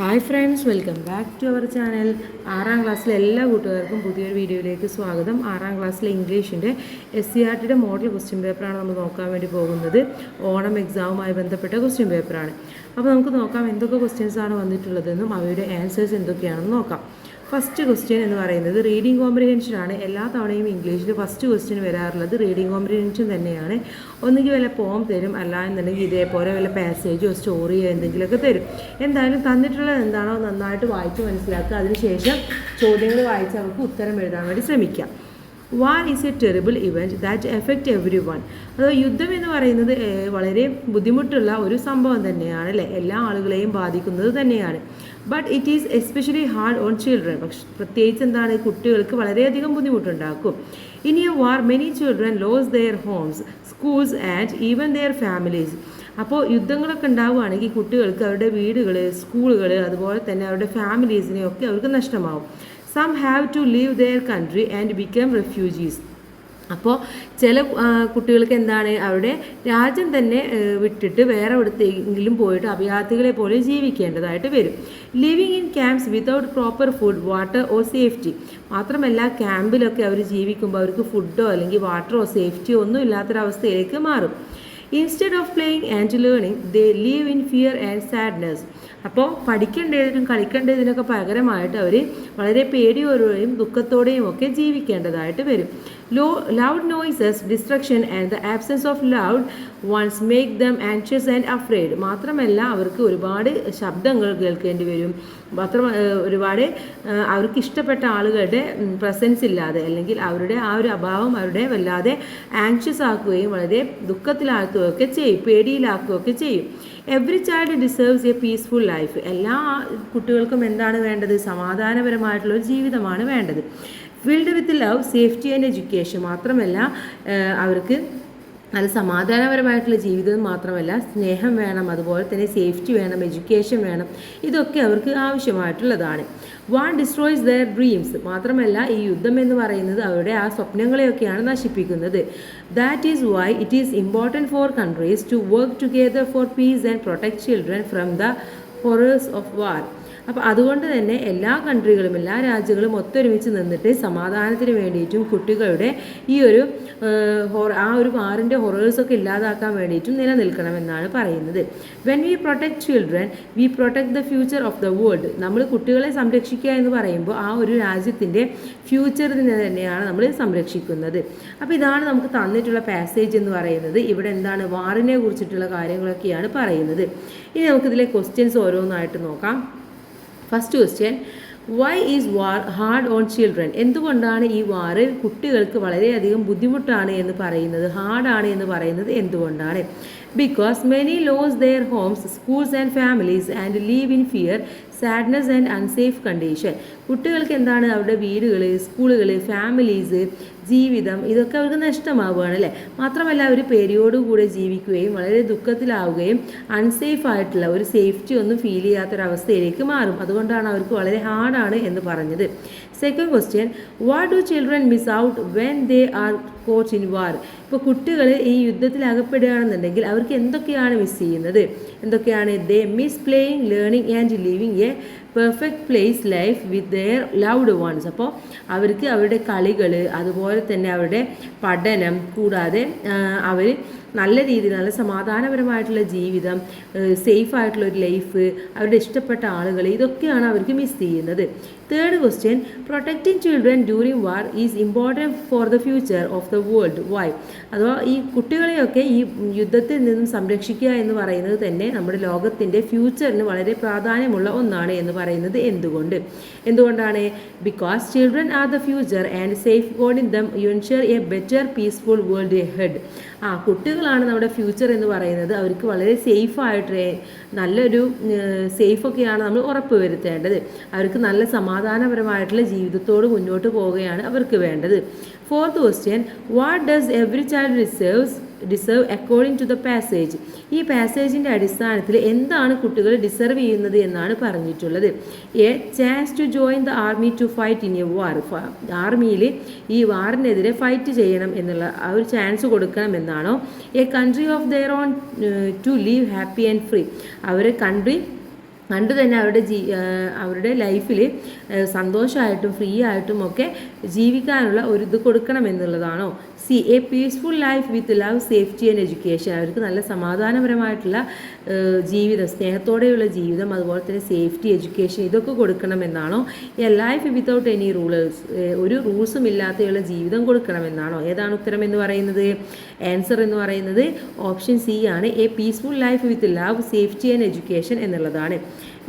Hi friends, welcome back to our channel. 6ാം ക്ലാസ്സിലെ എല്ലാ കൂട്ടുകാർക്കും പുതിയൊരു വീഡിയോയിലേക്ക് സ്വാഗതം. 6ാം ക്ലാസ്സിലെ ഇംഗ്ലീഷിൻ്റെ SCERTയുടെ മോഡൽ ക്വസ്റ്റ്യൻ പേപ്പറാണ് നമ്മൾ നോക്കാൻ വേണ്ടി പോകുന്നത്. ഓണം എക്സാമുമായി ബന്ധപ്പെട്ട ക്വസ്റ്റ്യൻ പേപ്പറാണ്. അപ്പോൾ നമുക്ക് നോക്കാം എന്തൊക്കെ ക്വസ്റ്റ്യൻസാണ് വന്നിട്ടുള്ളതെന്നും അവയുടെ ആൻസേഴ്സ് എന്തൊക്കെയാണെന്ന് നോക്കാം. ഫസ്റ്റ് ക്വസ്റ്റ്യൻ എന്ന് പറയുന്നത് റീഡിംഗ് കോംപ്രിഹെൻഷൻ ആണ്. എല്ലാ തവണയും ഇംഗ്ലീഷിൽ ഫസ്റ്റ് ക്വസ്റ്റ്യൻ വരാറുള്ളത് റീഡിംഗ് കോംപ്രിഹെൻഷൻ തന്നെയാണ്. ഒന്നുകിൽ വല്ല പോം തരും, അല്ല എന്നുണ്ടെങ്കിൽ ഇതേപോലെ വല്ല പാസേജോ സ്റ്റോറിയോ എന്തെങ്കിലുമൊക്കെ തരും. എന്തായാലും തന്നിട്ടുള്ളത് എന്താണോ നന്നായിട്ട് വായിച്ച് മനസ്സിലാക്കുക. അതിനുശേഷം ചോദ്യങ്ങൾ വായിച്ച് അവർക്ക് ഉത്തരം എഴുതാൻ വേണ്ടി ശ്രമിക്കാം. വാർ is A terrible event that effect every one. അത് യുദ്ധം എന്ന് പറയുന്നത് വളരെ ബുദ്ധിമുട്ടുള്ള ഒരു സംഭവം തന്നെയാണ് അല്ലേ, എല്ലാ ആളുകളെയും ബാധിക്കുന്നത് തന്നെയാണ്. But it is especially hard on children. പക്ഷെ പ്രത്യേകിച്ച് എന്താണ്, കുട്ടികൾക്ക് വളരെയധികം ബുദ്ധിമുട്ടുണ്ടാക്കും. In a war many children lose their homes, schools and even their families. അപ്പോൾ യുദ്ധങ്ങളൊക്കെ ഉണ്ടാവുകയാണെങ്കിൽ കുട്ടികൾക്ക് അവരുടെ വീടുകൾ, സ്കൂളുകൾ, അതുപോലെ തന്നെ അവരുടെ ഫാമിലീസിനെയൊക്കെ അവർക്ക് നഷ്ടമാവും. Some have to leave their country and become refugees. അപ്പോൾ ചില കുട്ടികൾക്ക് എന്താണ്, അവരുടെ രാജ്യം തന്നെ വിട്ടിട്ട് വേറെ എവിടത്തെങ്കിലും പോയിട്ട് അഭയാർത്ഥികളെ പോലെ ജീവിക്കേണ്ടതായിട്ട് വരും. Living in camps without proper food, water or safety. മാത്രമല്ല ക്യാമ്പിലൊക്കെ അവർ ജീവിക്കുമ്പോൾ അവർക്ക് ഫുഡോ അല്ലെങ്കിൽ വാട്ടറോ സേഫ്റ്റിയോ ഒന്നും ഇല്ലാത്തൊരവസ്ഥയിലേക്ക് മാറും. Instead of playing and learning they leave in fear and sadness. അപ്പോൾ പഠിക്കേണ്ടതിനും കളിക്കേണ്ടതിനൊക്കെ പകരമായിട്ട് അവർ വളരെ പേടിയോടെയും ദുഃഖത്തോടെയും ഒക്കെ ജീവിക്കേണ്ടതായിട്ട് വരും. Loud noises, destruction and the absence of loud once make them anxious and afraid. മാത്രമല്ല അവർക്ക് ഒരുപാട് ശബ്ദങ്ങൾ കേൾക്കേണ്ടി വരും. ഒരുപാട് അവർക്ക് ഇഷ്ടപ്പെട്ട ആളുകളുടെ പ്രസൻസ് ഇല്ലാതെ അല്ലെങ്കിൽ അവരുടെ ആ ഒരു അഭാവം അവരുടെ വല്ലാതെ ആങ്ഷ്യസ് ആക്കുകയും വളരെ ദുഃഖത്തിലാക്കുകയൊക്കെ ചെയ്യും, പേടിയിലാക്കുകയൊക്കെ ചെയ്യും. Every child deserves A peaceful life. എല്ലാ കുട്ടികൾക്കും എന്താണ് വേണ്ടത്, സമാധാനപരമായിട്ടുള്ളൊരു ജീവിതമാണ് വേണ്ടത്. Filled with love, safety and education. മാത്രമല്ല അവർക്ക് നല്ല സമാധാനപരമായിട്ടുള്ള ജീവിതം മാത്രമല്ല സ്നേഹം വേണം, അതുപോലെ തന്നെ സേഫ്റ്റി വേണം, എഡ്യൂക്കേഷൻ വേണം. ഇതൊക്കെ അവർക്ക് ആവശ്യമായിട്ടുള്ളതാണ്. War destroys their dreams. മാത്രമല്ല ഈ യുദ്ധം എന്ന് പറയുന്നത് അവരുടെ ആ സ്വപ്നങ്ങളെയൊക്കെയാണ് നശിപ്പിക്കുന്നത്. That is why it is important for countries to work together for peace and protect children from the horrors of war. അപ്പോൾ അതുകൊണ്ട് തന്നെ എല്ലാ കൺട്രികളും, എല്ലാ രാജ്യങ്ങളും ഒത്തൊരുമിച്ച് നിന്നിട്ട് സമാധാനത്തിന് വേണ്ടിയിട്ടും കുട്ടികളുടെ ഈ ഒരു ആ ഒരു വാറിൻ്റെ ഹൊറേഴ്സൊക്കെ ഇല്ലാതാക്കാൻ വേണ്ടിയിട്ടും നിലനിൽക്കണമെന്നാണ് പറയുന്നത്. When we protect children V protect the future of the world. നമ്മൾ കുട്ടികളെ സംരക്ഷിക്കുക എന്ന് പറയുമ്പോൾ ആ ഒരു രാജ്യത്തിൻ്റെ ഫ്യൂച്ചറിനെ തന്നെയാണ് നമ്മൾ സംരക്ഷിക്കുന്നത്. അപ്പോൾ ഇതാണ് നമുക്ക് തന്നിട്ടുള്ള പാസേജ് എന്ന് പറയുന്നത്. ഇവിടെ എന്താണ്, വാറിനെ കുറിച്ചിട്ടുള്ള കാര്യങ്ങളൊക്കെയാണ് പറയുന്നത്. ഇനി നമുക്കിതിലെ ക്വസ്റ്റ്യൻസ് ഓരോന്നായിട്ട് നോക്കാം. First question, why is war hard on children? എന്തുകൊണ്ടാണ് ഈ വാറ് കുട്ടികൾക്ക് വളരെയധികം ബുദ്ധിമുട്ടാണ് എന്ന് പറയുന്നത്, ഹാർഡാണ് എന്ന് പറയുന്നത് എന്തുകൊണ്ടാണ്? Because many loss their homes, schools and families and leave in fear, sadness and unsafe condition. കുട്ടികൾക്ക് എന്താണ്, അവരുടെ വീടുകൾ, സ്കൂളുകൾ, ഫാമിലീസ്, ജീവിതം, ഇതൊക്കെ അവർക്ക് നഷ്ടമാവുകയാണ് അല്ലേ. മാത്രമല്ല അവർ പേടിയോടുകൂടെ ജീവിക്കുകയും വളരെ ദുഃഖത്തിലാവുകയും അൺസേഫ് ആയിട്ടുള്ള ഒരു സേഫ്റ്റി ഒന്നും ഫീൽ ചെയ്യാത്തൊരവസ്ഥയിലേക്ക് മാറും. അതുകൊണ്ടാണ് അവർക്ക് വളരെ ഹാർഡാണ് എന്ന് പറഞ്ഞത്. Second question, what do children miss out when they are caught in war? ഇപ്പോൾ കുട്ടികൾ ഈ യുദ്ധത്തിൽ അകപ്പെടുകയാണെന്നുണ്ടെങ്കിൽ അവർക്ക് എന്തൊക്കെയാണ് മിസ് ചെയ്യുന്നത്, എന്തൊക്കെയാണ്? They miss playing, learning and living a perfect place life with their loved ones. അപ്പോൾ അവർക്ക് അവരുടെ കളികൾ, അതുപോലെ തന്നെ അവരുടെ പഠനം, കൂടാതെ അവർ നല്ല രീതിയിൽ നല്ല സമാധാനപരമായിട്ടുള്ള ജീവിതം, സേഫ് ആയിട്ടുള്ളൊരു ലൈഫ്, അവരുടെ ഇഷ്ടപ്പെട്ട ആളുകൾ, ഇതൊക്കെയാണ് അവർക്ക് മിസ് ചെയ്യുന്നത്. Third question, protecting children during war is important for the future of the world. Why? അഥവാ ഈ കുട്ടികളെയൊക്കെ ഈ യുദ്ധത്തിൽ നിന്നും സംരക്ഷിക്കുക എന്ന് പറയുന്നത് തന്നെ നമ്മുടെ ലോകത്തിൻ്റെ ഫ്യൂച്ചറിന് വളരെ പ്രാധാന്യമുള്ള ഒന്നാണ് എന്ന് പറയുന്നത് എന്തുകൊണ്ടാണ്? Because children are the future and safe guarding dum ensure A better peaceful world ahead. കുട്ടികളാണ് നമ്മുടെ ഫ്യൂച്ചർ എന്ന് പറയുന്നത്. അവർക്ക് വളരെ സേഫായിട്ട് നല്ലൊരു സേഫൊക്കെയാണ് നമ്മൾ ഉറപ്പ് വരുത്തേണ്ടത്. അവർക്ക് നല്ല സമാധാനപരമായിട്ടുള്ള ജീവിതത്തോട് മുന്നോട്ട് പോവുകയാണ് അവർക്ക് വേണ്ടത്. Fourth question, what does every child deserve according to the passage? ഈ പാസേജിൻ്റെ അടിസ്ഥാനത്തിൽ എന്താണ് കുട്ടികൾ ഡിസർവ് ചെയ്യുന്നത് എന്നാണ് പറഞ്ഞിട്ടുള്ളത്. A chance to join the army to fight in a war. ആർമിയിൽ ഈ വാറിനെതിരെ ഫൈറ്റ് ചെയ്യണം എന്നുള്ള ആ ഒരു ചാൻസ് കൊടുക്കണം എന്നാണോ? A country of their own to live happy and free. അവരെ കൺട്രി പണ്ട് തന്നെ അവരുടെ ലൈഫിൽ സന്തോഷമായിട്ടും ഫ്രീ ആയിട്ടും ഒക്കെ ജീവിക്കാനുള്ള ഒരു ഇത് കൊടുക്കണമെന്നുള്ളതാണോ? See a peaceful life with love, safety and education. അവർക്ക് നല്ല സമാധാനപരമായിട്ടുള്ള ജീവിതം, സ്നേഹത്തോടെയുള്ള ജീവിതം, അതുപോലെ തന്നെ സേഫ്റ്റി, എഡ്യൂക്കേഷൻ ഇതൊക്കെ കൊടുക്കണമെന്നാണോ? A life without any rulers, ഒരു റൂൾസും ഇല്ലാതെയുള്ള ജീവിതം കൊടുക്കണമെന്നാണോ? ഏതാണ് ഉത്തരം എന്ന് പറയുന്നത്? ആൻസർ എന്ന് പറയുന്നത് ഓപ്ഷൻ സി ആണ്. A peaceful life with love, safety and education എന്നുള്ളതാണ്.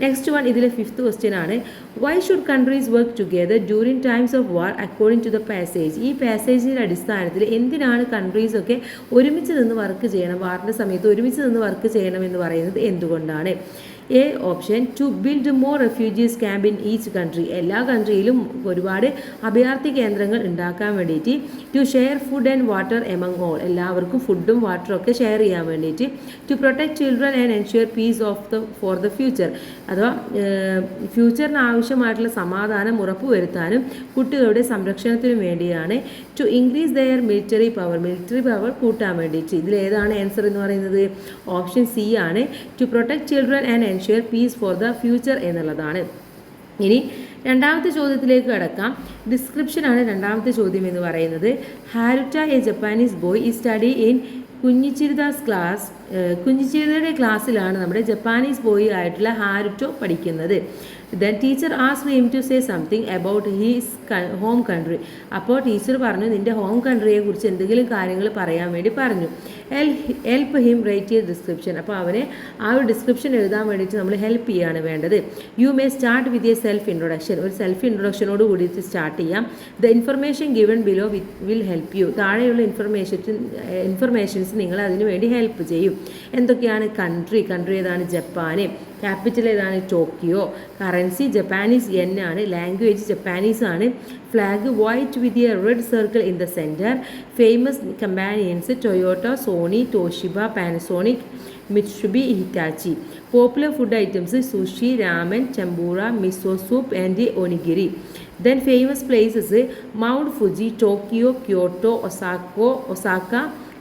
നെക്സ്റ്റ് വൺ, ഇതിലെ 5th ക്വസ്റ്റ്യൻ ആണ്. Why should countries work together during times of war according to the passage? ഈ പാസേജിൻ്റെ അടിസ്ഥാനത്തിൽ എന്തിനാണ് കൺട്രീസൊക്കെ ഒരുമിച്ച് നിന്ന് വർക്ക് ചെയ്യണം, വാറിൻ്റെ സമയത്ത് ഒരുമിച്ച് നിന്ന് വർക്ക് ചെയ്യണമെന്ന് പറയുന്നത് എന്തുകൊണ്ടാണ്? A option, to build more refugees camp in each country. എല്ലാ കൺട്രിയിലും ഒരുപാട് അഭയാർത്ഥി കേന്ദ്രങ്ങൾ ഉണ്ടാക്കാൻ വേണ്ടിയിട്ട്. To share food and water among all, എല്ലാവർക്കും ഫുഡും വാട്ടറും ഒക്കെ ഷെയർ ചെയ്യാൻ വേണ്ടിയിട്ട്. To protect children and ensure peace for the future, അഥവാ ഫ്യൂച്ചറിന് ആവശ്യമായിട്ടുള്ള സമാധാനം ഉറപ്പുവരുത്താനും കുട്ടികളുടെ സംരക്ഷണത്തിനും വേണ്ടിയാണ്. To increase their military power കൂട്ടാൻ വേണ്ടിയിട്ട്. ഇതിലേതാണ് ആൻസർ എന്ന് പറയുന്നത്? ഓപ്ഷൻ സി ആണ്. To protect children and ensure peace for the future എന്നുള്ളതാണ്. ഇനി രണ്ടാമത്തെ ചോദ്യത്തിലേക്ക് കടക്കാം. ഡിസ്ക്രിപ്ഷനാണ് രണ്ടാമത്തെ ചോദ്യം എന്ന് പറയുന്നത്. ഹാരുറ്റ, എ ജപ്പാനീസ് ബോയ്, ഈ സ്റ്റഡി ഇൻ കുഞ്ഞിച്ചിരിതയുടെ ക്ലാസ്സിലാണ് നമ്മുടെ ജപ്പാനീസ് ബോയ് ആയിട്ടുള്ള ഹാരുറ്റോ പഠിക്കുന്നത്. Then teacher asked him to say something about his home country. അപ്പോൾ ടീച്ചർ പറഞ്ഞു നിൻ്റെ ഹോം കൺട്രിയെ കുറിച്ച് എന്തെങ്കിലും കാര്യങ്ങൾ പറയാൻ വേണ്ടി പറഞ്ഞു. Help him write a description. അപ്പോൾ അവനെ ആ ഒരു ഡിസ്ക്രിപ്ഷൻ എഴുതാൻ വേണ്ടിയിട്ട് നമ്മൾ ഹെൽപ്പ് ചെയ്യുകയാണ് വേണ്ടത്. You may start with a self introduction. ഒരു സെൽഫ് ഇൻട്രൊഡക്ഷനോട് കൂടിയിട്ട് സ്റ്റാർട്ട് ചെയ്യാം. The information given below will help you. താഴെയുള്ള ഇൻഫർമേഷൻസ് നിങ്ങൾ അതിന് വേണ്ടി ഹെൽപ്പ് ചെയ്യും. എന്തൊക്കെയാണ്? കൺട്രി ഏതാണ്? ജപ്പാന്. ക്യാപിറ്റൽ ഏതാണ്? ടോക്കിയോ. കറൻസി ജപ്പാനീസ് യെൻ ആണ്. ലാംഗ്വേജ് ജപ്പാനീസ് ആണ്. Flag white with a red circle in the center. Famous companions Toyota, Sony, Toshiba, Panasonic, Mitsubishi, Hitachi. Popular food items sushi, ramen, tempura, miso soup and onigiri. Then famous places Mount Fuji, Tokyo, Kyoto, Osaka,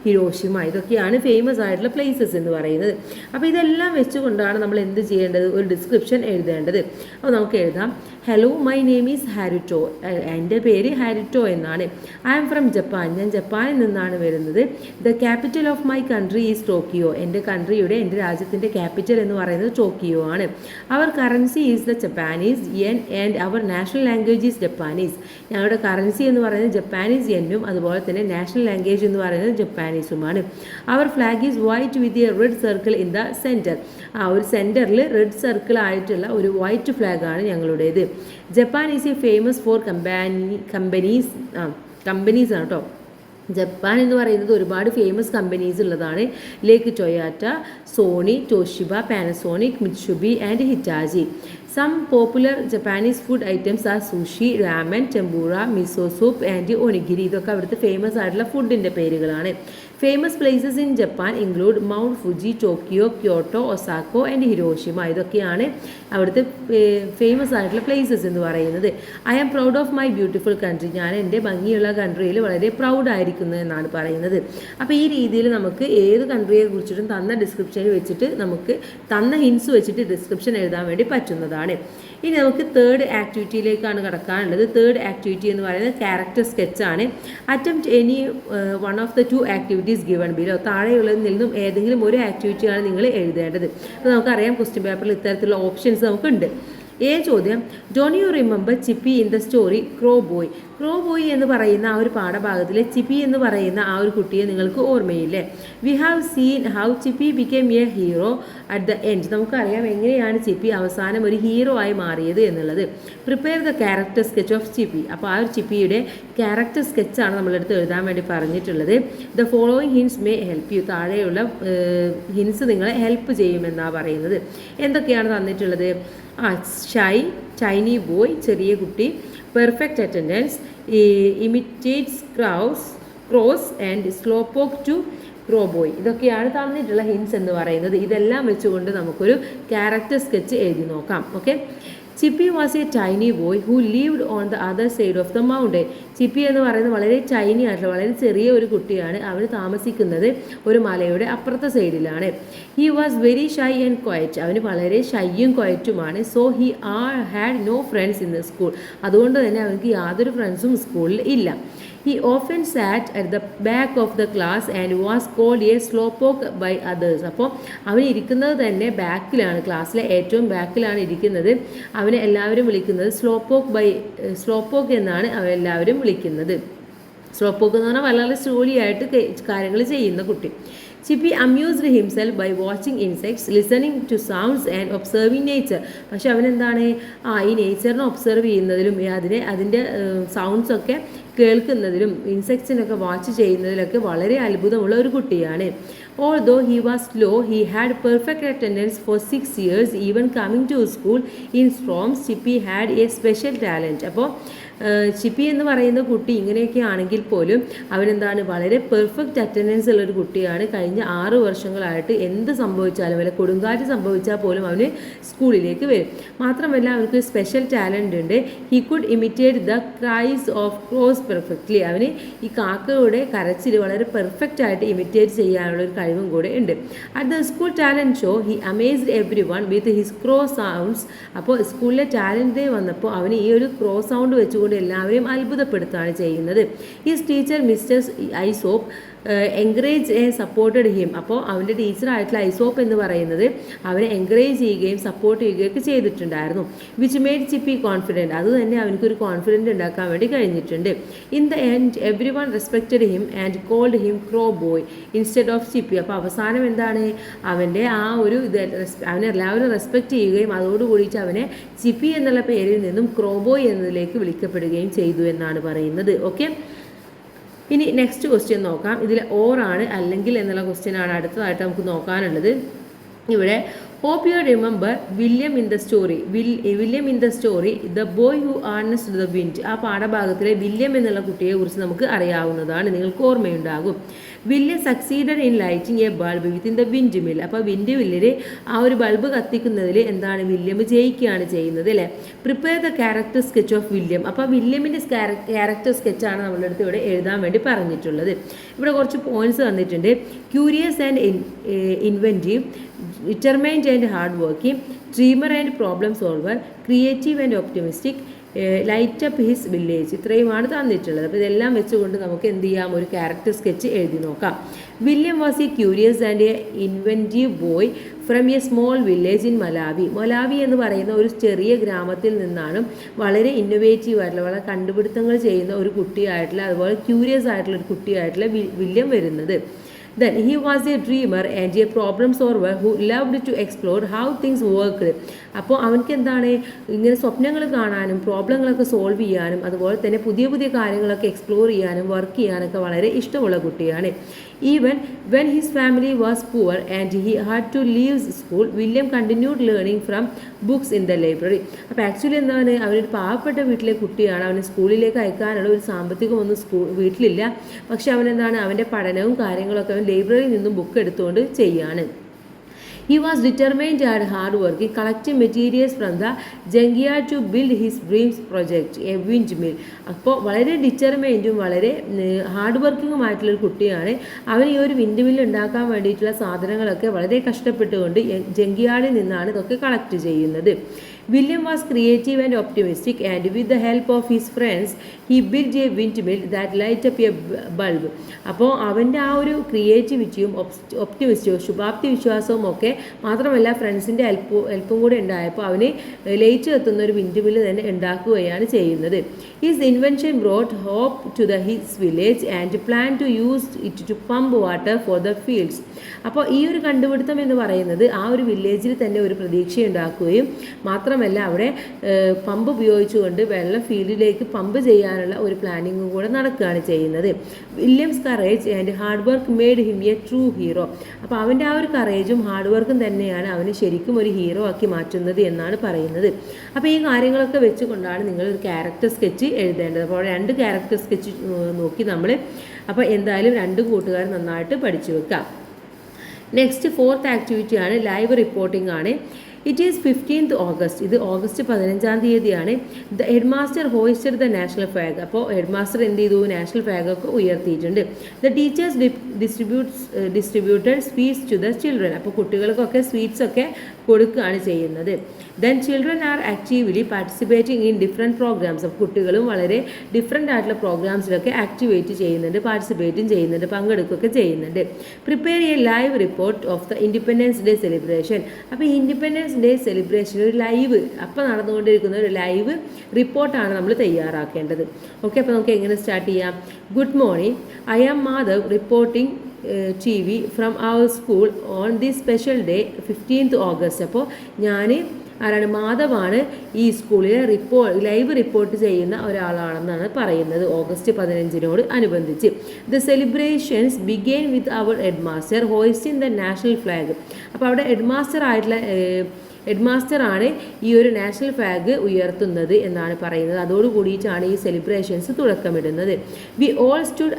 Hiroshima. ഇതൊക്കെയാണ് famous ആയിട്ടുള്ള places എന്ന് പറയുന്നത്. അപ്പോൾ ഇതെല്ലാം വെച്ചുകൊണ്ടാണ് നമ്മൾ എന്ത് ചെയ്യേണ്ടത്? ഒരു ഡിസ്ക്രിപ്ഷൻ എഴുതേണ്ടത്. അപ്പോൾ നമുക്ക് എഴുതാം. Hello, my name is Haruto. എൻ്റെ പേര് ഹാരുറ്റോ എന്നാണ്. I am from Japan. ഞാൻ ജപ്പാനിൽ നിന്നാണ് വരുന്നത്. The capital of my country is Tokyo. എൻ്റെ രാജ്യത്തിൻ്റെ ക്യാപിറ്റൽ എന്ന് പറയുന്നത് ടോക്കിയോ ആണ്. Our currency is the Japanese yen and our national language is Japanese. ഞങ്ങളുടെ കറൻസി എന്ന് പറയുന്നത് ജപ്പാനീസ് യെന്നും അതുപോലെ തന്നെ നാഷണൽ ലാംഗ്വേജ് എന്ന് പറയുന്നത് ജപ്പാനീസുമാണ്. Our flag is white with a red circle in the center. ആ ഒരു സെൻറ്ററിൽ റെഡ് സർക്കിൾ ആയിട്ടുള്ള ഒരു വൈറ്റ് ഫ്ലാഗാണ് ഞങ്ങളുടേത്. Japan is a famous for companies ആണ് കേട്ടോ. ജപ്പാൻ എന്ന് പറയുന്നത് ഒരുപാട് ഫേമസ് കമ്പനീസ് ഉള്ളതാണ്. Like Toyota, Sony, Toshiba, Panasonic, Mitsubishi and Hitachi. Some popular Japanese food items are sushi, ramen, tempura, miso soup and onigiri. ഇതൊക്കെ അവിടുത്തെ ഫേമസ് ആയിട്ടുള്ള ഫുഡിൻ്റെ പേരുകളാണ്. Famous places in Japan include Mount Fuji, Tokyo, Kyoto, Osaka and Hiroshima. ഇതൊക്കെയാണ് അവിടുത്തെ famous ആയിട്ടുള്ള places എന്ന് പറയുന്നത്. I am proud of my beautiful country. ഞാൻ എൻ്റെ ഭംഗിയുള്ള കൺട്രിയിൽ വളരെ പ്രൗഡായിരിക്കുന്നു എന്നാണ് പറയുന്നത്. അപ്പോൾ ഈ രീതിയിൽ നമുക്ക് ഏത് കൺട്രിയെ കുറിച്ചിട്ടും തന്ന ഡിസ്ക്രിപ്ഷനിൽ വെച്ചിട്ട് നമുക്ക് തന്ന ഹിൻസ് വെച്ചിട്ട് ഡിസ്ക്രിപ്ഷൻ എഴുതാൻ വേണ്ടി പറ്റുന്നതാണ്. ഇനി നമുക്ക് തേർഡ് ആക്ടിവിറ്റിയിലേക്കാണ് കടക്കാനുള്ളത്. തേർഡ് ആക്ടിവിറ്റി എന്ന് പറയുന്നത് ക്യാരക്ടർ സ്കെച്ചാണ്. Attempt any one of the 2 activities given below. താഴെയുള്ളതിൽ നിന്നും ഏതെങ്കിലും ഒരു ആക്ടിവിറ്റിയാണ് നിങ്ങൾ എഴുതേണ്ടത്. അപ്പോൾ നമുക്കറിയാം ക്വസ്റ്റ്യൻ പേപ്പറിൽ ഇത്തരത്തിലുള്ള ഓപ്ഷൻസ് നമുക്കുണ്ട്. ചോദ്യം, don't you remember Chippi in the story crow boy. Crow boy എന്ന് പറയുന്ന ആ ഒരു പാഠഭാഗത്തിലെ ചിപ്പി എന്ന് പറയുന്ന ആ ഒരു കുട്ടിയെ നിങ്ങൾക്ക് ഓർമ്മയില്ലേ? We have seen how Chibi became a hero at the end. നമുക്കറിയാം എങ്ങനെയാണ് ചിപ്പി അവസാനം ഒരു ഹീറോ ആയി മാറിയത് എന്നുള്ളത്. Prepare the character sketch of Chibi. അപ്പോൾ ആ ഒരു ചിപ്പിയുടെ ക്യാരക്ടർ സ്കെച്ചാണ് നമ്മളെടുത്ത് എഴുതാൻ വേണ്ടി പറഞ്ഞിട്ടുള്ളത്. The following hints may help you. താഴെയുള്ള ഹിൻസ് നിങ്ങളെ ഹെൽപ്പ് ചെയ്യുമെന്നാണ് പറയുന്നത്. എന്തൊക്കെയാണ് തന്നിട്ടുള്ളത്? ചൈനി ബോയ്, ചെറിയ കുട്ടി. Perfect attendance, imitates crows and slowpoke to crow boy. ഇതൊക്കെയാണ് തന്നിട്ടുള്ള ഹിൻസ് എന്ന് പറയുന്നത്. ഇതെല്ലാം വെച്ചുകൊണ്ട് നമുക്കൊരു ക്യാരക്ടർ സ്കെച്ച് എഴുതി നോക്കാം. Okay, Chibi was a tiny boy who lived on the other side of the mountain. Chibi എന്ന് പറയുന്നത് വളരെ ടൈനി ആയിട്ടുള്ള വളരെ ചെറിയ ഒരു കുട്ടിയാണ്. അവന് താമസിക്കുന്നത് ഒരു മലയുടെ അപ്പുറത്തെ സൈഡിലാണ്. He was very shy and quiet. അവന് വളരെ ഷൈയും ക്വയറ്റുമാണ്. So he had no friends in the school. അതുകൊണ്ട് തന്നെ അവർക്ക് യാതൊരു ഫ്രണ്ട്സും സ്കൂളിൽ ഇല്ല. He often sat at the back of the class and was called a slowpoke by others. അപ്പോൾ അവൻ ഇരിക്കുന്നത് തന്നെ ബാക്കിലാണ്, ക്ലാസ്സിലെ ഏറ്റവും ബാക്കിലാണ് ഇരിക്കുന്നത്. അവനെ എല്ലാവരും വിളിക്കുന്നത് സ്ലോപോക്ക് എന്നാണ് അവരെല്ലാവരും വിളിക്കുന്നത്. സ്ലോപോക്ക് എന്ന് പറഞ്ഞാൽ വളരെ സ്ലോലി ആയിട്ട് കാര്യങ്ങൾ ചെയ്യുന്ന കുട്ടി. Chibi amused himself by watching insects, listening to sounds and observing nature. പക്ഷെ അവനെന്താണ് ഈ നേച്ചറിനെ ഒബ്സർവ് ചെയ്യുന്നതിലും അതിൻ്റെ സൗണ്ട്സൊക്കെ കേൾക്കുന്നതിലും ഇൻസെക്ട്സിനൊക്കെ വാച്ച് ചെയ്യുന്നതിലൊക്കെ വളരെ അത്ഭുതമുള്ള ഒരു കുട്ടിയാണ്. Although he was slow, he had perfect attendance for 6 years. Even coming to school in storms, Chippy had a special talent. അപ്പോൾ ചിപ്പി എന്ന് പറയുന്ന കുട്ടി ഇങ്ങനെയൊക്കെ ആണെങ്കിൽ പോലും അവനെന്താണ് വളരെ പെർഫെക്റ്റ് അറ്റൻഡൻസ് ഉള്ളൊരു കുട്ടിയാണ്. കഴിഞ്ഞ 6 വർഷങ്ങളായിട്ട് എന്ത് സംഭവിച്ചാലും വല്ല കൊടുങ്കാറ്റ് സംഭവിച്ചാൽ പോലും അവന് സ്കൂളിലേക്ക് വരും. മാത്രമല്ല അവർക്ക് സ്പെഷ്യൽ ടാലൻ്റ് ഉണ്ട്. He could imitate the cries of crows perfectly. അവന് ഈ കാക്കയുടെ കരച്ചിൽ വളരെ പെർഫെക്റ്റ് ആയിട്ട് ഇമിറ്റേറ്റ് ചെയ്യാനുള്ള ഒരു കഴിവും കൂടെ ഉണ്ട്. At the school talent show he amazed every one with his crow sounds. അപ്പോൾ സ്കൂളിലെ ടാലൻറ്റ് ഡേ വന്നപ്പോൾ അവന് ഈ ഒരു ക്രോ സൗണ്ട് വെച്ചുകൊണ്ട് എല്ലാവരെയും അത്ഭുതപ്പെടുത്തുകയാണ് ചെയ്യുന്നത്. His teacher mister Isobe encourage supported him. അപ്പോൾ അവൻ്റെ ടീച്ചറായിട്ടുള്ള ഐസോപ്പ് എന്ന് പറയുന്നത് അവനെ എൻകറേജ് ചെയ്യുകയും സപ്പോർട്ട് ചെയ്യുകയൊക്കെ ചെയ്തിട്ടുണ്ടായിരുന്നു. Which made Chibi confident. അത് തന്നെ അവനക്കൊരു കോൺഫിഡൻറ്റ് ഉണ്ടാക്കാൻ വേണ്ടി കഴിഞ്ഞിട്ടുണ്ട്. In the end everyone respected him and called him crow boy instead of Chibi. അപ്പോൾ അവസാനം എന്താണ് അവൻ്റെ ആ ഒരു അവനെ എല്ലാവരും റെസ്പെക്റ്റ് ചെയ്യുകയും അതോടുകൂടിയിട്ട് അവനെ ചിപ്പി എന്നുള്ള പേരിൽ നിന്നും ക്രോ ബോയ് എന്നതിലേക്ക് വിളിക്കപ്പെടുകയും ചെയ്തു എന്നാണ് പറയുന്നത്. ഓക്കെ, ഇനി നെക്സ്റ്റ് ക്വസ്റ്റ്യൻ നോക്കാം. ഇതിൽ ഓറാണ് അല്ലെങ്കിൽ എന്നുള്ള ക്വസ്റ്റ്യൻ ആണ് അടുത്തതായിട്ട് നമുക്ക് നോക്കാനുള്ളത്. ഇവിടെ hope you remember William in the story the boy who harnessed the wind. ആ പാഠഭാഗത്തിലെ വില്യം എന്നുള്ള കുട്ടിയെ കുറിച്ച് നമുക്ക് അറിയാവുന്നതാണ്, നിങ്ങൾക്ക് ഓർമ്മയുണ്ടാകും. William succeeded in lighting a bulb within the windmill. അപ്പോൾ വിൻഡ് മില്ലിൽ ആ ഒരു ബൾബ് കത്തിക്കുന്നതിൽ എന്താണ് വില്യം ജയിക്കുകയാണ് ചെയ്യുന്നത് അല്ലേ. Prepare the character sketch of William. അപ്പോൾ വില്യമിൻ്റെ ക്യാരക്ടർ സ്കെച്ചാണ് നമ്മളുടെ അടുത്ത് ഇവിടെ എഴുതാൻ വേണ്ടി പറഞ്ഞിട്ടുള്ളത്. ഇവിടെ കുറച്ച് പോയിന്റ്സ് തന്നിട്ടുണ്ട്. Curious and inventive, determined and hard working, dreamer and problem solver, creative and optimistic, light up his village. ഇത്രയുമാണ് തന്നിട്ടുള്ളത്. അപ്പോൾ ഇതെല്ലാം വെച്ചുകൊണ്ട് നമുക്ക് എന്ത് ചെയ്യാം, ഒരു ക്യാരക്ടർ സ്കെച്ച് എഴുതി നോക്കാം. William was a curious and a inventive boy from a small village in Malawi. Malawi എന്ന് പറയുന്ന ഒരു ചെറിയ ഗ്രാമത്തിൽ നിന്നാണ് വളരെ ഇന്നൊവേറ്റീവ് ആയിട്ടുള്ള വളരെ കണ്ടുപിടുത്തങ്ങൾ ചെയ്യുന്ന ഒരു കുട്ടിയായിട്ടുള്ള അതുപോലെ ക്യൂരിയസ് ആയിട്ടുള്ള ഒരു കുട്ടിയായിട്ടുള്ള വില്യം വരുന്നത്. Then he was a dreamer and a problem solver who loved to explore how things worked. അപ്പോൾ അവനക്ക് എന്താണ് ഇങ്ങനെ സ്വപ്നങ്ങൾ കാണാനും പ്രോബ്ലങ്ങളൊക്കെ സോൾവ് ചെയ്യാനും അതുപോലെ തന്നെ പുതിയ പുതിയ കാര്യങ്ങളൊക്കെ എക്സ്പ്ലോർ ചെയ്യാനും വർക്ക് ചെയ്യാനൊക്കെ വളരെ ഇഷ്ടമുള്ള കുട്ടിയാണ്. Even when his family was poor and he had to leave school, William continued learning from books in the library. അപ്പോൾ ആക്ച്വലി എന്താണ് അവനൊരു പാവപ്പെട്ട വീട്ടിലെ കുട്ടിയാണ്. അവന് സ്കൂളിലേക്ക് അയക്കാനുള്ള ഒരു സാമ്പത്തികമൊന്നും വീട്ടിലില്ല. പക്ഷെ അവനെന്താണ് അവൻ്റെ പഠനവും കാര്യങ്ങളൊക്കെ അവൻ ലൈബ്രറിയിൽ നിന്നും ബുക്ക് എടുത്തുകൊണ്ട് ചെയ്യാണ്. He was determined and hard working, collecting materials from the junkyard to build his dreams project, a windmill. അപ്പോൾ വളരെ ഡിറ്റർമൈൻഡും വളരെ ഹാർഡ് വർക്കിങ്ങുമായിട്ടുള്ളൊരു കുട്ടിയാണ്. അവൻ ഈ ഒരു വിൻഡ് മില്ല് ഉണ്ടാക്കാൻ വേണ്ടിയിട്ടുള്ള സാധനങ്ങളൊക്കെ വളരെ കഷ്ടപ്പെട്ടുകൊണ്ട് ജങ്കിയാർഡിൽ നിന്നാണ് ഇതൊക്കെ കളക്ട് ചെയ്യുന്നത്. William was creative and optimistic, and with the help of his friends, he built a windmill that light up a bulb. അപ്പോൾ അവൻ്റെ ആ ഒരു ക്രിയേറ്റിവിറ്റിയും ഒപ്റ്റിമിസ്റ്റും ശുഭാപ്തി വിശ്വാസവും ഒക്കെ മാത്രമല്ല ഫ്രണ്ട്സിൻ്റെ ഹെൽപ്പും കൂടെ ഉണ്ടായപ്പോൾ അവന് ലൈറ്റ് കത്തുന്ന ഒരു വിൻഡ് മില്ല് തന്നെ ഉണ്ടാക്കുകയാണ് ചെയ്യുന്നത്. His invention brought hope to his village and plan to use it to pump water for the fields. അപ്പോൾ ഈ ഒരു കണ്ടുപിടുത്തം എന്ന് പറയുന്നത് ആ ഒരു വില്ലേജിൽ തന്നെ ഒരു പ്രതീക്ഷയുണ്ടാക്കുകയും മാത്രമല്ല അവിടെ പമ്പ് ഉപയോഗിച്ചുകൊണ്ട് വെള്ളം ഫീൽഡിലേക്ക് പമ്പ് ചെയ്യാനുള്ള ഒരു പ്ലാനിങ്ങും കൂടെ നടക്കുകയാണ് ചെയ്യുന്നത്. Williams courage and hard work made him A true hero. അപ്പോൾ അവൻ്റെ ആ ഒരു കറേജും ഹാർഡ് വർക്കും തന്നെയാണ് അവന് ശരിക്കും ഒരു ഹീറോ ആക്കി മാറ്റുന്നത് എന്നാണ് പറയുന്നത്. അപ്പോൾ ഈ കാര്യങ്ങളൊക്കെ വെച്ചുകൊണ്ടാണ് നിങ്ങൾ ഒരു ക്യാരക്ടർ സ്കെച്ച് എഴുതേണ്ടത്. അപ്പോൾ 2 ക്യാരക്ടർ സ്കെച്ച് നോക്കി നമ്മൾ അപ്പോൾ എന്തായാലും 2 കൂട്ടുകാർ നന്നായിട്ട് പഠിച്ചു വെക്കാം. നെക്സ്റ്റ് 4th ആക്ടിവിറ്റിയാണ് ലൈവ് റിപ്പോർട്ടിംഗ് ആണ്. It is 15th August. ഇത് ഓഗസ്റ്റ് 15-ാം തീയതിയാണ്. The head master hoisted the national flag. അപ്പോൾ ഹെഡ് മാസ്റ്റർ എന്ത് ചെയ്തു? നാഷണൽ ഫ്ലാഗ് ഒക്കെ ഉയർത്തിയിട്ടുണ്ട്. The teachers distributed sweets to the children. അപ്പോൾ കുട്ടികൾക്കൊക്കെ സ്വീറ്റ്സ് ഒക്കെ കൊടുക്കുകയാണ് ചെയ്യുന്നത്. Then children are actively participating in different programs. അപ്പോൾ കുട്ടികളും വളരെ ഡിഫറെൻ്റ് ആയിട്ടുള്ള പ്രോഗ്രാംസിലൊക്കെ ആക്ടിവേറ്റ് ചെയ്യുന്നുണ്ട്, പാർട്ടിസിപ്പേറ്റും ചെയ്യുന്നുണ്ട്, പങ്കെടുക്കുകയൊക്കെ ചെയ്യുന്നുണ്ട്. Prepare A live report of the independence day celebration. അപ്പോൾ ഇൻഡിപെൻഡൻസ് ഡേ സെലിബ്രേഷൻ ഒരു ലൈവ് അപ്പോൾ നടന്നുകൊണ്ടിരിക്കുന്ന ഒരു ലൈവ് റിപ്പോർട്ടാണ് നമ്മൾ തയ്യാറാക്കേണ്ടത്. ഓക്കെ, അപ്പോൾ നമുക്ക് എങ്ങനെ സ്റ്റാർട്ട് ചെയ്യാം? Good morning, I am Madhav reporting TV from our school on the special day 15th August. അപ്പോൾ ഞാൻ ആരാണ്? മാധവാണ് ഈ സ്കൂളിലെ ലൈവ് റിപ്പോർട്ട് ചെയ്യുന്ന ഒരാളാണെന്നാണ് പറയുന്നത് ഓഗസ്റ്റ് 15-നോട് അനുബന്ധിച്ച്. The celebrations began with our head master hoisting the national flag. അപ്പോൾ അവിടെ ഹെഡ് മാസ്റ്ററാണ് ഈ ഒരു നാഷണൽ ഫ്ലാഗ് ഉയർത്തുന്നത് എന്നാണ് പറയുന്നത്. അതോടുകൂടിയിട്ടാണ് ഈ സെലിബ്രേഷൻസ് തുടക്കമിടുന്നത്. We all stood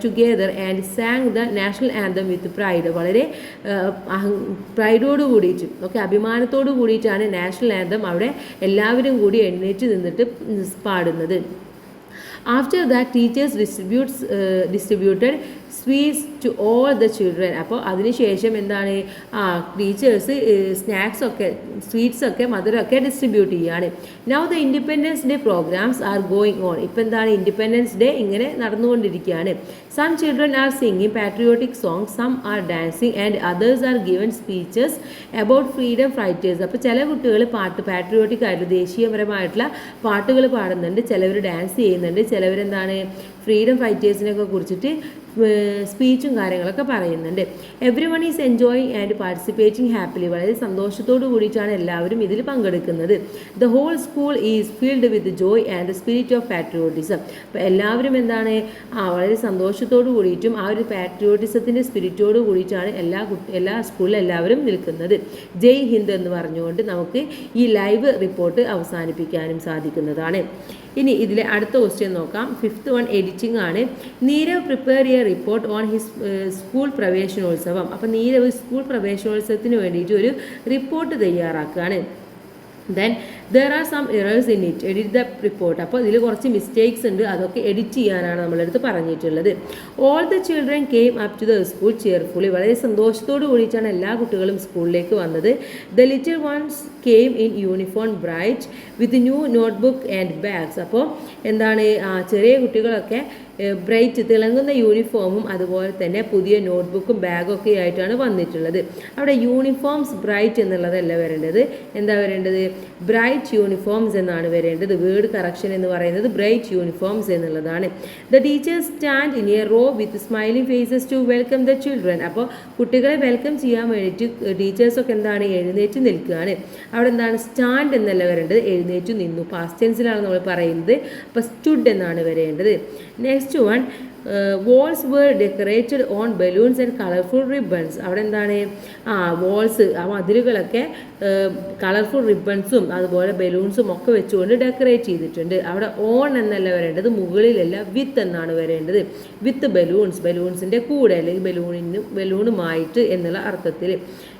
together and sang the national anthem with pride. വളരെ പ്രൈഡോട് കൂടിയിട്ട്, ഓക്കെ, അഭിമാനത്തോടു കൂടിയിട്ടാണ് നാഷണൽ ആന്തം അവിടെ എല്ലാവരും കൂടി എഴുന്നേറ്റ് നിന്നിട്ട് പാടുന്നത്. After that teachers distributed sweets to all the children. അപ്പോൾ അതിനുശേഷം എന്താണ്? ടീച്ചേഴ്സ് സ്വീറ്റ്സൊക്കെ മധുരമൊക്കെ ഡിസ്ട്രിബ്യൂട്ട് ചെയ്യുകയാണ്. Now the independence day programs are going on. ഇപ്പം എന്താണ്? ഇൻഡിപെൻഡൻസ് ഡേ ഇങ്ങനെ നടന്നുകൊണ്ടിരിക്കുകയാണ്. Some children are singing patriotic songs, some are dancing and others are given speeches about freedom fighters. അപ്പോൾ ചില കുട്ടികൾ പാട്രിയോട്ടിക് ആയിട്ട് ദേശീയപരമായിട്ടുള്ള പാട്ടുകൾ പാടുന്നുണ്ട്, ചിലവർ ഡാൻസ് ചെയ്യുന്നുണ്ട്, ചിലവരെന്താണ് ഫ്രീഡം ഫൈറ്റേഴ്സിനൊക്കെ കുറിച്ചിട്ട് സ്പീച്ചും കാര്യങ്ങളൊക്കെ പറയുന്നുണ്ട്. Every one is enjoying and participating happily. വളരെ സന്തോഷത്തോടു കൂടിയിട്ടാണ് എല്ലാവരും ഇതിൽ പങ്കെടുക്കുന്നത്. The whole school is filled with joy and spirit of patriotism. അപ്പോൾ എല്ലാവരും എന്താണ്? വളരെ സന്തോഷത്തോടു കൂടിയിട്ടും ആ ഒരു പാട്രിയോട്ടിസത്തിൻ്റെ സ്പിരിറ്റോട് കൂടിയിട്ടാണ് എല്ലാ സ്കൂളിലും എല്ലാവരും നിൽക്കുന്നത്. ജയ് ഹിന്ദ് എന്ന് പറഞ്ഞുകൊണ്ട് നമുക്ക് ഈ ലൈവ് റിപ്പോർട്ട് അവസാനിപ്പിക്കാനും സാധിക്കുന്നതാണ്. ഇനി ഇതിലെ അടുത്ത ക്വസ്റ്റ്യൻ നോക്കാം. 5th one എഡിറ്റിംഗ് ആണ്. Neerav prepare a report on his school Praveshanolsavam. അപ്പോൾ നീരവ് സ്കൂൾ പ്രവേശനോത്സവത്തിന് വേണ്ടിയിട്ട് ഒരു റിപ്പോർട്ട് തയ്യാറാക്കുകയാണ്. Then there are some errors in it, edit the report. അപ്പോൾ ഇതിൽ കുറച്ച് മിസ്റ്റേക്സ് ഉണ്ട്, അതൊക്കെ എഡിറ്റ് ചെയ്യാനാണ് നമ്മളടുത്ത് പറഞ്ഞിട്ടുള്ളത്. All the children came up to the school cheerfully. വളരെ സന്തോഷത്തോടു കൂടിയിട്ടാണ് എല്ലാ കുട്ടികളും സ്കൂളിലേക്ക് വന്നത്. The little ones came in uniform bright with new notebook and bags. അപ്പോൾ എന്താണ്? ചെറിയ കുട്ടികളൊക്കെ ബ്രൈറ്റ് തിളങ്ങുന്ന യൂണിഫോമും അതുപോലെ തന്നെ പുതിയ നോട്ട്ബുക്കും ബാഗും ഒക്കെ ആയിട്ടാണ് വന്നിട്ടുള്ളത്. അവിടെ യൂണിഫോംസ് ബ്രൈറ്റ് എന്നുള്ളതല്ല വരേണ്ടത്. എന്താ വരേണ്ടത്? ബ്രൈറ്റ് യൂണിഫോംസ് എന്നാണ് വരേണ്ടത്. വേർഡ് കറക്ഷൻ എന്ന് പറയുന്നത് ബ്രൈറ്റ് യൂണിഫോംസ് എന്നുള്ളതാണ്. The teachers stand in a row with smiling faces to welcome the children. അപ്പോൾ കുട്ടികളെ വെൽക്കം ചെയ്യാൻ വേണ്ടിയിട്ട് ടീച്ചേഴ്സൊക്കെ എന്താണ്? എഴുന്നേറ്റ് നിൽക്കുകയാണ്. അവിടെ എന്താണ്? സ്റ്റാൻഡ് എന്നല്ല വരേണ്ടത്, എഴുന്നേറ്റ് നിന്നു. പാസ്റ്റ് ടെൻസിലാണ് നമ്മൾ പറയുന്നത്. അപ്പോൾ സ്റ്റുഡ് എന്നാണ് വരേണ്ടത്. Next one, walls were decorated on balloons and colorful ribbons. അവിടെ എന്താണ്? വാൾസ്, മതിലുകളൊക്കെ കളർഫുൾ റിബൺസും അതുപോലെ ബലൂൺസും ഒക്കെ വെച്ചുകൊണ്ട് ഡെക്കറേറ്റ് ചെയ്തിട്ടുണ്ട്. അവിടെ ഓൺ എന്നല്ല വരേണ്ടത്, മുകളിലല്ല, വിത്ത് എന്നാണ് വരേണ്ടത്. വിത്ത് ബലൂൺസിൻ്റെ കൂടെ അല്ലെങ്കിൽ ബലൂണുമായിട്ട് എന്നുള്ള അർത്ഥത്തിൽ.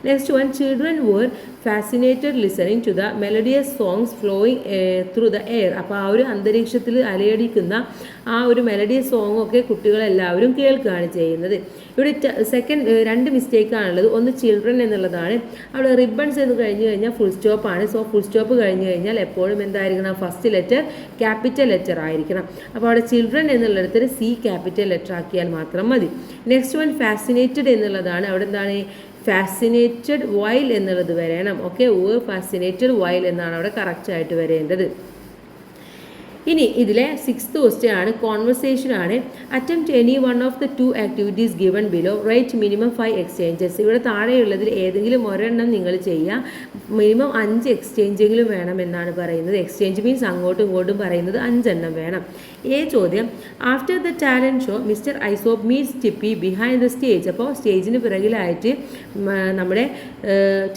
Next one, children were fascinated listening to the melodious songs flowing through the air. അപ്പോൾ ആ ഒരു അന്തരീക്ഷത്തിൽ അലയടിക്കുന്ന ആ ഒരു മെലഡിയസ് സോങ് ഒക്കെ കുട്ടികളെല്ലാവരും കേൾക്കുകയാണ് ചെയ്യുന്നത്. ഇവിടെ രണ്ട് മിസ്റ്റേക്കാണുള്ളത്. ഒന്ന് ചിൽഡ്രൻ എന്നുള്ളതാണ്. അവിടെ റിബൺസ് എന്ന് കഴിഞ്ഞ് കഴിഞ്ഞാൽ ഫുൾ സ്റ്റോപ്പാണ്. സോ ഫുൾ സ്റ്റോപ്പ് കഴിഞ്ഞ് കഴിഞ്ഞാൽ എപ്പോഴും എന്തായിരിക്കണം? ഫസ്റ്റ് ലെറ്റർ ക്യാപിറ്റൽ ലെറ്റർ ആയിരിക്കണം. അപ്പോൾ അവിടെ ചിൽഡ്രൻ എന്നുള്ളിടത്തിൽ സി ക്യാപിറ്റൽ ലെറ്റർ ആക്കിയാൽ മാത്രം മതി. നെക്സ്റ്റ് വൺ, ഫാസിനേറ്റഡ് എന്നുള്ളതാണ്. അവിടെ എന്താണ്? ഫാസിനേറ്റഡ് വൈൽ എന്നുള്ളത് വരണം. ഓക്കെ, ഫാസിനേറ്റഡ് വൈൽ എന്നാണ് അവിടെ കറക്റ്റായിട്ട് വരേണ്ടത്. ഇനി ഇതിലെ 6th ക്വസ്റ്റ്യൻ ആണ്, കോൺവെർസേഷൻ ആണ്. Attempt any one of the 2 activities given below, write minimum 5 exchanges. ഇവിടെ താഴെയുള്ളതിൽ ഏതെങ്കിലും ഒരെണ്ണം നിങ്ങൾ ചെയ്യുക. മിനിമം 5 എക്സ്ചേഞ്ചെങ്കിലും വേണം എന്നാണ് പറയുന്നത്. എക്സ്ചേഞ്ച് മീൻസ് അങ്ങോട്ടും ഇങ്ങോട്ടും പറയുന്നത് 5 എണ്ണം വേണം. ചോദ്യം, after the talent show mister Isobe meets Chibi behind the stage. അപ്പോൾ സ്റ്റേജിന് പിറകിലായിട്ട് നമ്മുടെ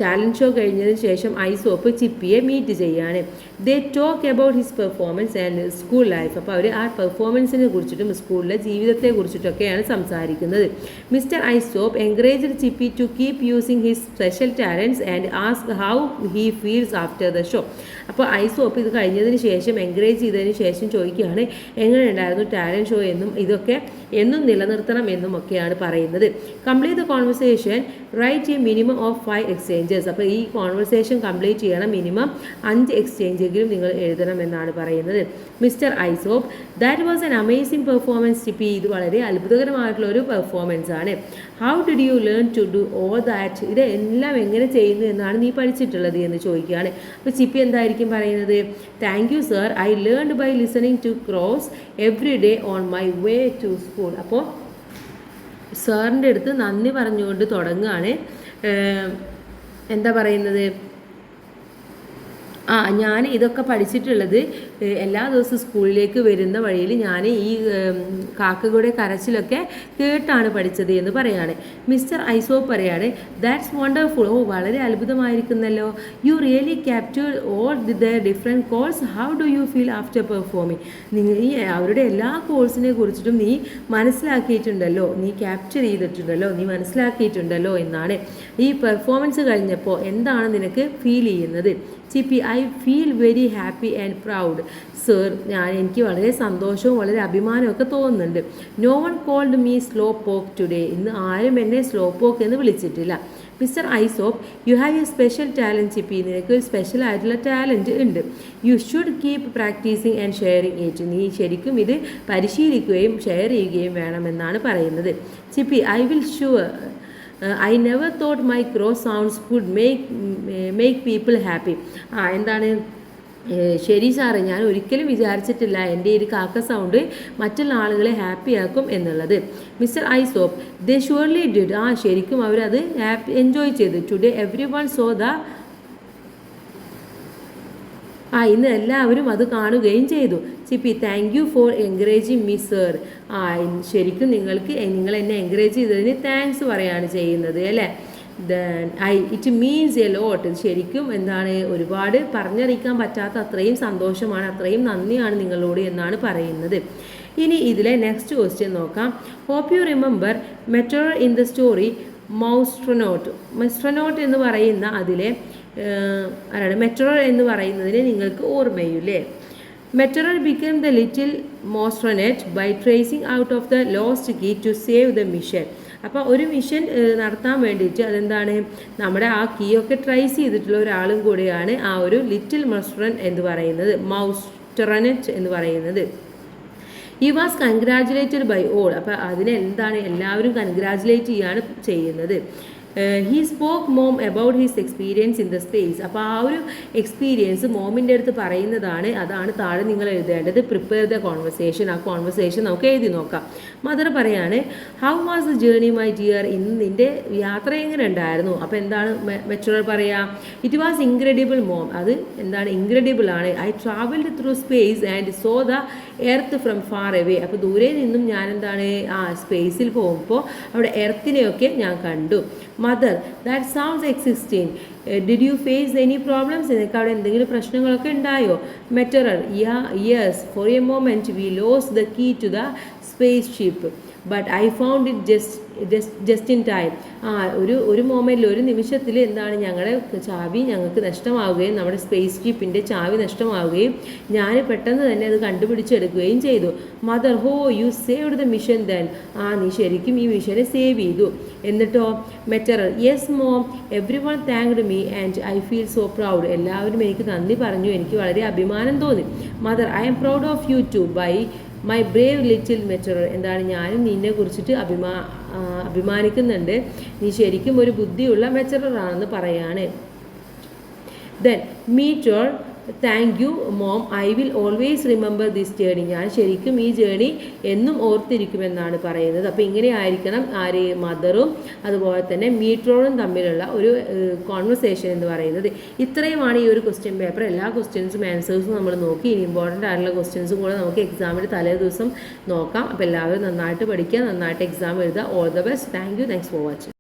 ടാലൻറ്റ് ഷോ കഴിഞ്ഞതിന് ശേഷം ഐസോപ്പ് ചിപ്പിയെ മീറ്റ് ചെയ്യാണ്. They talk about his performance and and school life. അപ്പോൾ അവർ ആ പെർഫോമൻസിനെ കുറിച്ചിട്ടും സ്കൂളിലെ ജീവിതത്തെ കുറിച്ചിട്ടൊക്കെയാണ് സംസാരിക്കുന്നത്. Mister Isobe encouraged Chibi to keep using his special talents and ask how he feels after the show. അപ്പോൾ ഐസോപ്പ് ഇത് കഴിഞ്ഞതിന് ശേഷം എൻകറേജ് ചെയ്തതിന് ശേഷം ചോദിക്കുകയാണ് എങ്ങനെയുണ്ടായിരുന്നു ടാലൻറ്റ് ഷോ എന്നും ഇതൊക്കെ എന്നും നിലനിർത്തണം എന്നും ഒക്കെയാണ് പറയുന്നത്. Complete the conversation write a minimum of 5 exchanges. അപ്പോൾ ഈ കോൺവെർസേഷൻ കംപ്ലീറ്റ് ചെയ്യണം, മിനിമം 5 എക്സ്ചേഞ്ചെങ്കിലും നിങ്ങൾ എഴുതണം എന്നാണ് പറയുന്നത്. Mister Isobe that was an amazing performance Chibi. ഇത് വളരെ അത്ഭുതകരമായിട്ടുള്ള ഒരു പെർഫോമൻസ് ആണ്. How did you learn to do all that? ഇത് എല്ലാം എങ്ങനെ ചെയ്യുന്നു എന്നാണ് നീ പഠിച്ചിട്ടുള്ളത് എന്ന് ചോദിക്കുകയാണ്. അപ്പോൾ ചിപ്പി എന്തായിരിക്കും പറയുന്നത്? Thank you sir, I learned by listening to crows every day on my way to school. അപ്പോൾ സാറിൻ്റെ അടുത്ത് നന്ദി പറഞ്ഞുകൊണ്ട് തുടങ്ങുകയാണ്. എന്താ പറയുന്നത്? ഞാൻ ഇതൊക്കെ പഠിച്ചിട്ടുള്ളത് എല്ലാ ദിവസവും സ്കൂളിലേക്ക് വരുന്ന വഴിയിൽ ഞാൻ ഈ കാക്കകളുടെ കരച്ചിലൊക്കെ കേട്ടാണ് പഠിച്ചത് എന്ന് പറയാണ്. മിസ്റ്റർ ഐസോപ്പ് പറയാണ് ദാറ്റ്സ് വണ്ടർഫുൾ. വളരെ അത്ഭുതമായിരിക്കുന്നല്ലോ. You really capture all the different calls. How do you feel after performing? നീ അവരുടെ എല്ലാ കോഴ്സിനെ കുറിച്ചിട്ടും നീ മനസ്സിലാക്കിയിട്ടുണ്ടല്ലോ, നീ ക്യാപ്ചർ ചെയ്തിട്ടുണ്ടല്ലോ, നീ മനസ്സിലാക്കിയിട്ടുണ്ടല്ലോ എന്നാണ്. ഈ പെർഫോമൻസ് കഴിഞ്ഞപ്പോൾ എന്താണ് നിനക്ക് ഫീൽ ചെയ്യുന്നത്? Chibi I feel very happy and proud sir. എനിക്ക് വളരെ സന്തോഷവും വളരെ അഭിമാനമൊക്കെ തോന്നുന്നുണ്ട്. No one called me slowpoke today. ഇന്ന് ആരും എന്നെ സ്ലോ പോക്ക് എന്ന് വിളിച്ചിട്ടില്ല. Mister Isobe you have a special talent Chibi. നിനക്ക് ഒരു സ്പെഷ്യൽ ആയിട്ടുള്ള ടാലൻറ്റ് ഉണ്ട്. You should keep practising and sharing it. നീ ശരിക്കും ഇത് പരിശീലിക്കുകയും ഷെയർ ചെയ്യുകയും വേണമെന്നാണ് പറയുന്നത്. Chibi I will sure. I never thought my crow sounds could make people happy. എന്താണ്? ശരി സാറ്, ഞാൻ ഒരിക്കലും വിചാരിച്ചിട്ടില്ല എൻ്റെ ഒരു കാക്ക സൗണ്ട് മറ്റുള്ള ആളുകളെ ഹാപ്പിയാക്കും എന്നുള്ളത്. Mister Isobe they surely did. ശരിക്കും അവരത് എൻജോയ് ചെയ്തു. Today everyone saw the. ഇന്ന് എല്ലാവരും അത് കാണുകയും ചെയ്തു. Chibi thank you for encouraging me sir. ശരിക്കും നിങ്ങൾ എന്നെ എൻകറേജ് ചെയ്തതിന് താങ്ക്സ് പറയാണ് ചെയ്യുന്നത് അല്ലേ. It means a lot. ശരിക്കും എന്താണ്, ഒരുപാട് പറഞ്ഞറിയിക്കാൻ പറ്റാത്ത അത്രയും സന്തോഷമാണ്, അത്രയും നന്ദിയാണ് നിങ്ങളോട് എന്നാണ് പറയുന്നത്. ഇനി ഇതിലെ നെക്സ്റ്റ് ക്വസ്റ്റ്യൻ നോക്കാം. Hope you remember Meteor in the story Mousetronaut. Mousetronaut എന്ന് പറയുന്ന അതിലെ ആരാണ്? മെറ്റോർ എന്ന് പറയുന്നതിന് നിങ്ങൾക്ക് ഓർമ്മയില്ലേ? Meteor became the little moustache by tracing out of the lost key to save the mission. അപ്പോൾ ഒരു മിഷൻ നടത്താൻ വേണ്ടിയിട്ട് അതെന്താണ്, നമ്മുടെ ആ കീ ഒക്കെ ട്രേസ് ചെയ്തിട്ടുള്ള ഒരാളും കൂടിയാണ് ആ ഒരു ലിറ്റിൽ മൗസ്ട്രോൻ എന്ന് പറയുന്നത്, മൗസ്ട്രോനറ്റ് എന്ന് പറയുന്നത്. He was congratulated by all. അപ്പോൾ അതിനെ എന്താണ്, എല്ലാവരും കൺഗ്രാജുലേറ്റ് ചെയ്യാണ് ചെയ്യുന്നത്. He spoke mom about his experience in the space. അപ്പോൾ ആ ഒരു എക്സ്പീരിയൻസ് മോമിൻ്റെ അടുത്ത് പറയുന്നതാണ്. അതാണ് താഴെ നിങ്ങൾ എഴുതേണ്ടത്. Prepare the conversation. ആ കോൺവെർസേഷൻ നമുക്ക് എഴുതി നോക്കാം. മദർ പറയാണ് how was the journey my dear. ഇന്ന് നിൻ്റെ യാത്ര എങ്ങനെ ഉണ്ടായിരുന്നു? അപ്പോൾ എന്താണ് മെച്ചുറർ പറയുക? It was incredible mom. അത് എന്താണ്, ഇൻക്രെഡിബിൾ ആണ്. I travelled through space and so the earth from far away. അപ്പോൾ ദൂരെ നിന്നും ഞാൻ എന്താണ്, സ്പേസിൽ പോകുമ്പോൾ അവിടെ എർത്തിനെയൊക്കെ ഞാൻ കണ്ടു. Mother that sounds exciting. Did you face any problems? നിനക്ക് അവിടെ എന്തെങ്കിലും പ്രശ്നങ്ങളൊക്കെ ഉണ്ടായോ? Meteor yes for a moment we lost the key to the spaceship but I found it just in time. ഒരു മൊമെൻറ്റിൽ, ഒരു നിമിഷത്തിൽ എന്താണ്, ഞങ്ങളുടെ ചാവി ഞങ്ങൾക്ക് നഷ്ടമാവുകയും നമ്മുടെ സ്പേസ് ഷിപ്പിൻ്റെ ചാവി നഷ്ടമാവുകയും ഞാൻ പെട്ടെന്ന് തന്നെ അത് കണ്ടുപിടിച്ചെടുക്കുകയും ചെയ്തു. Mother oh you saved the mission then. നീ ശരിക്കും ഈ മിഷനെ സേവ് ചെയ്തു. എന്നിട്ടോ? Meteor yes mom everyone thanked me and I feel so proud. എല്ലാവരും എനിക്ക് നന്ദി പറഞ്ഞു, എനിക്ക് വളരെ അഭിമാനം തോന്നി. Mother I am proud of you too by my brave little Meteor. എന്താണ്, ഞാനും നിന്നെ കുറിച്ചിട്ട് അഭിമാനിക്കുന്നുണ്ട്. നീ ശരിക്കും ഒരു ബുദ്ധിയുള്ള മെറ്റററാണെന്ന് പറയാണ്. Then Meteor thank you mom I will always remember this journey. ഞാൻ ശരിക്കും ഈ ജേണി എന്നും ഓർത്തിരിക്കുമെന്നാണ് പറയുന്നത്. അപ്പോൾ ഇങ്ങനെ ആയിരിക്കണം മദറും അതുപോലെ തന്നെ മീറ്ററും തമ്മിലുള്ള ഒരു കോൺവെർസേഷൻ എന്ന് പറയുന്നത്. ഇത്രയുമാണ് ഈ ഒരു ക്വസ്റ്റ്യൻ പേപ്പർ. എല്ലാ ക്വസ്റ്റ്യൻസും ആൻസേഴ്സും നമ്മൾ നോക്കി. ഇനി ഇമ്പോർട്ടൻ്റ് ആയിട്ടുള്ള ക്വസ്റ്റ്യൻസും കൂടെ നമുക്ക് എക്സാമിൻ്റെ തലേ ദിവസം നോക്കാം. അപ്പോൾ എല്ലാവരും നന്നായിട്ട് പഠിക്കുക, നന്നായിട്ട് എക്സാം എഴുതുക. All the best. Thank you. Thanks for watching.